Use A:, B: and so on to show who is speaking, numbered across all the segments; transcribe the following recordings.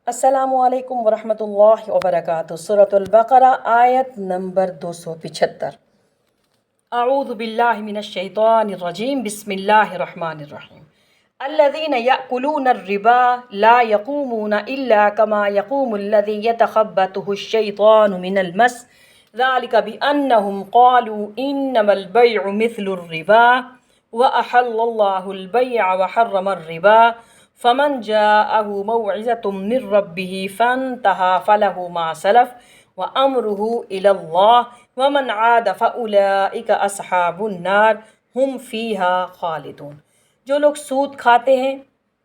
A: अस्सलामु अलैकुम वरहमतुल्लाहि वबरकातुहू। सूरतुल बकरा आयत नंबर 275। अऊज़ु बिल्लाहि मिनश शैतानिर रजीम। बिस्मिल्लाहिर रहमानिर रहीम। अल्लज़ीना यअकुलूनर रिबा ला यक़ूमूना इल्ला कमा यक़ूमुल्लज़ी यतख़ब्बतुहुश शैतानु मिनल मस ज़ालिका बिअन्नहुम क़ालू इन्नमल बैअु मिस्लुर रिबा व अहल्लल्लाहुल बैअ व हर्रमर रिबा फ़मन जाअहु मौइज़तुम मिर रब्बिही फ़न्तहा फ़लहु मा सलफ़ व अम्रुहु इलल्लाह व मन आद फ़उलाइका अस्हाबुन नार हुम फ़ीहा ख़ालिदून। जो लोग सूद खाते हैं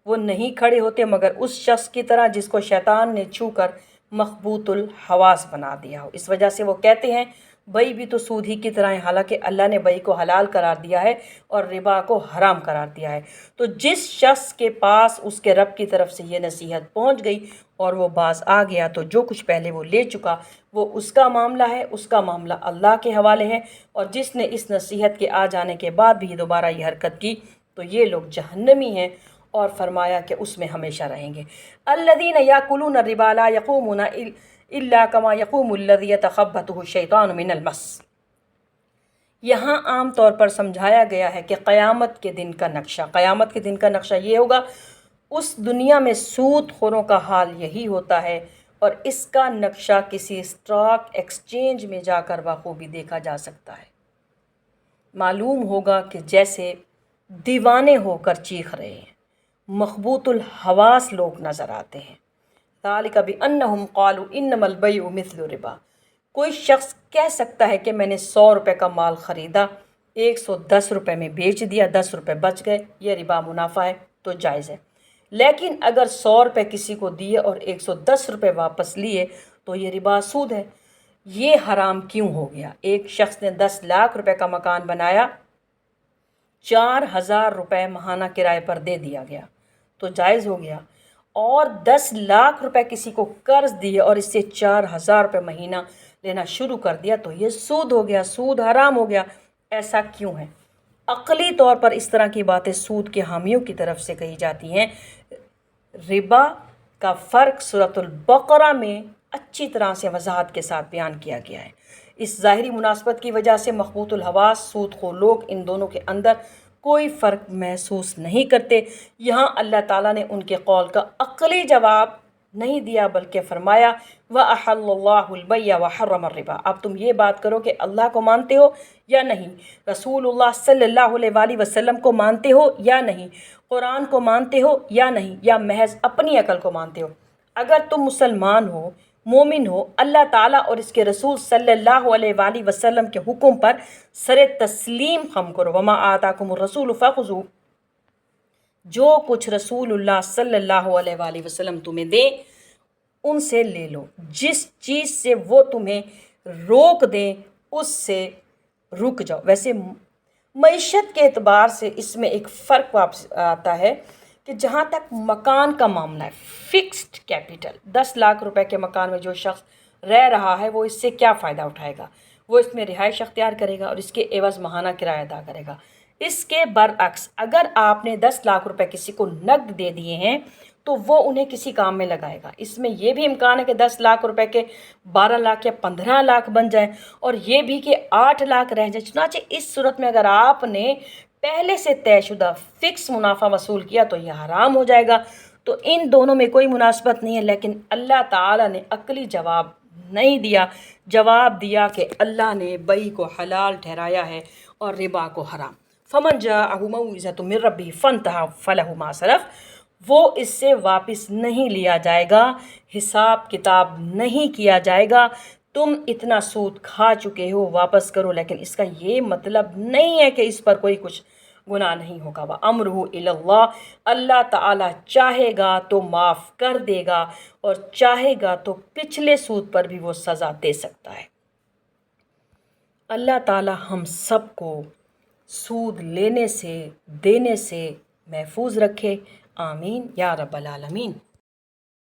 A: वो नहीं खड़े होते मगर उस शख्स की तरह जिसको शैतान ने छू कर मखबूतुल हवास बना दिया हो। इस वजह से वो कहते हैं बई भी तो सूद ही की तरह है, हालांकि अल्लाह ने बई को हलाल करार दिया है और रिबा को हराम करार दिया है। तो जिस शख्स के पास उसके रब की तरफ से ये नसीहत पहुंच गई और वो बाज आ गया तो जो कुछ पहले वो ले चुका वो उसका मामला है, उसका मामला अल्लाह के हवाले है। और जिसने इस नसीहत के आ जाने के बाद भी दोबारा ये हरकत की तो ये लोग जहन्नमी हैं और फरमाया कि उसमें हमेशा रहेंगे। अल्लज़ीना याकुलून रिबा ला यक़ूमूना इल्ला कमा यक़ूमुल्लज़ी यतख़ब्बतुहु शैतानु मिनल मस। यहाँ आम तौर पर समझाया गया है कि क़यामत के दिन का नक्शा, क़यामत के दिन का नक्शा ये होगा। उस दुनिया में सूद खोरों का हाल यही होता है और इसका नक्शा किसी स्टॉक एक्सचेंज में जाकर बखूबी देखा जा सकता है। मालूम होगा कि जैसे दीवाने होकर चीख रहे हैं, मखबूतुल हवास लोग नज़र आते हैं। ज़ालिका बिअन्नहुम क़ालू इन्नमल बैउ मिस्लु रिबा। कोई शख्स कह सकता है कि मैंने 100 रुपये का माल ख़रीदा, 110 रुपये में बेच दिया, 10 रुपये बच गए, ये रिबा मुनाफा है तो जायज़ है। लेकिन अगर 100 रुपये किसी को दिए और 110 रुपये वापस लिए तो ये रिबा सूद है। ये हराम क्यों हो गया? एक शख्स ने 10 लाख रुपए का मकान बनाया, 4000 रुपये माहाना किराए पर दे दिया गया तो जायज़ हो गया। और 10 लाख रुपए किसी को कर्ज दिए और इससे 4000 रुपये महीना लेना शुरू कर दिया तो ये सूद हो गया, सूद हराम हो गया। ऐसा क्यों है? अक़ली तौर पर इस तरह की बातें सूद के हामियों की तरफ से कही जाती हैं। रिबा का फ़र्क सूरतुल बकरा में अच्छी तरह से वजाहत के साथ बयान किया गया है। इस ज़ाहिरी मुनासबत की वजह से मखबूतुल हवास सूदखोर लोग इन दोनों के अंदर कोई फ़र्क महसूस नहीं करते। यहाँ अल्लाह ताला ने उनके कौल का अक़ली जवाब नहीं दिया बल्कि फ़रमाया व अहल्लल्लाहुल बैअ व हर्रमर रिबा। अब तुम ये बात करो कि अल्लाह को मानते हो या नहीं, रसूलुल्लाह सल्लल्लाहु अलैहि वसल्लम को मानते हो या नहीं, कुरान को मानते हो या नहीं, या महज अपनी अकल को मानते हो। अगर तुम मुसलमान हो, मोमिन हो, अल्लाह ताला और इसके रसूल सल्लल्लाहु अलैहि वसल्लम के हुक्म पर सरे तस्लीम खम करो। वमा आताकुमुर रसूल फ़ख़ुज़ू। जो कुछ रसूलुल्लाह सल्लल्लाहु अलैहि वसल्लम तुम्हें दे उनसे ले लो। जिस चीज़ से वो तुम्हें रोक दें उससे रुक जाओ। वैसे मईशत के एतबार से इसमें एक फ़र्क वापस आता है कि जहाँ तक मकान का मामला है, फ़िक्स्ड कैपिटल 10 लाख रुपए के मकान में जो शख्स रह रहा है वो इससे क्या फ़ायदा उठाएगा? वो इसमें रिहाइश अख्तियार करेगा और इसके एवज़ माहाना किराया अदा करेगा। इसके बरअक्स अगर आपने 10 लाख रुपए किसी को नकद दे दिए हैं तो वो उन्हें किसी काम में लगाएगा। इसमें यह भी इम्कान है कि 10 लाख रुपए के 12 लाख या 15 लाख बन जाए और ये भी कि 8 लाख रह जाए। चुनांचे इस सूरत में अगर आपने पहले से तयशुदा फ़िक्स मुनाफा वसूल किया तो यह हराम हो जाएगा। तो इन दोनों में कोई मुनासबत नहीं है। लेकिन अल्लाह ताला ने अक़ली जवाब नहीं दिया, जवाब दिया कि अल्लाह ने बई को हलाल ठहराया है और रिबा को हराम। फ़मन जाअहु मौइज़तुम मिर रब्बिही फ़न्तहा फ़लहु मा सलफ़। वो इससे वापस नहीं लिया जाएगा, हिसाब किताब नहीं किया जाएगा। तुम इतना सूद खा चुके हो, वापस करो। लेकिन इसका ये मतलब नहीं है कि इस पर कोई कुछ गुनाह नहीं होगा। व अम्रुहु इलल्लाह। अल्लाह ताला चाहेगा तो माफ़ कर देगा और चाहेगा तो पिछले सूद पर भी वो सज़ा दे सकता है। अल्लाह ताला हम सब को सूद लेने से, देने से महफूज रखे। आमीन या रब्बल आलमीन।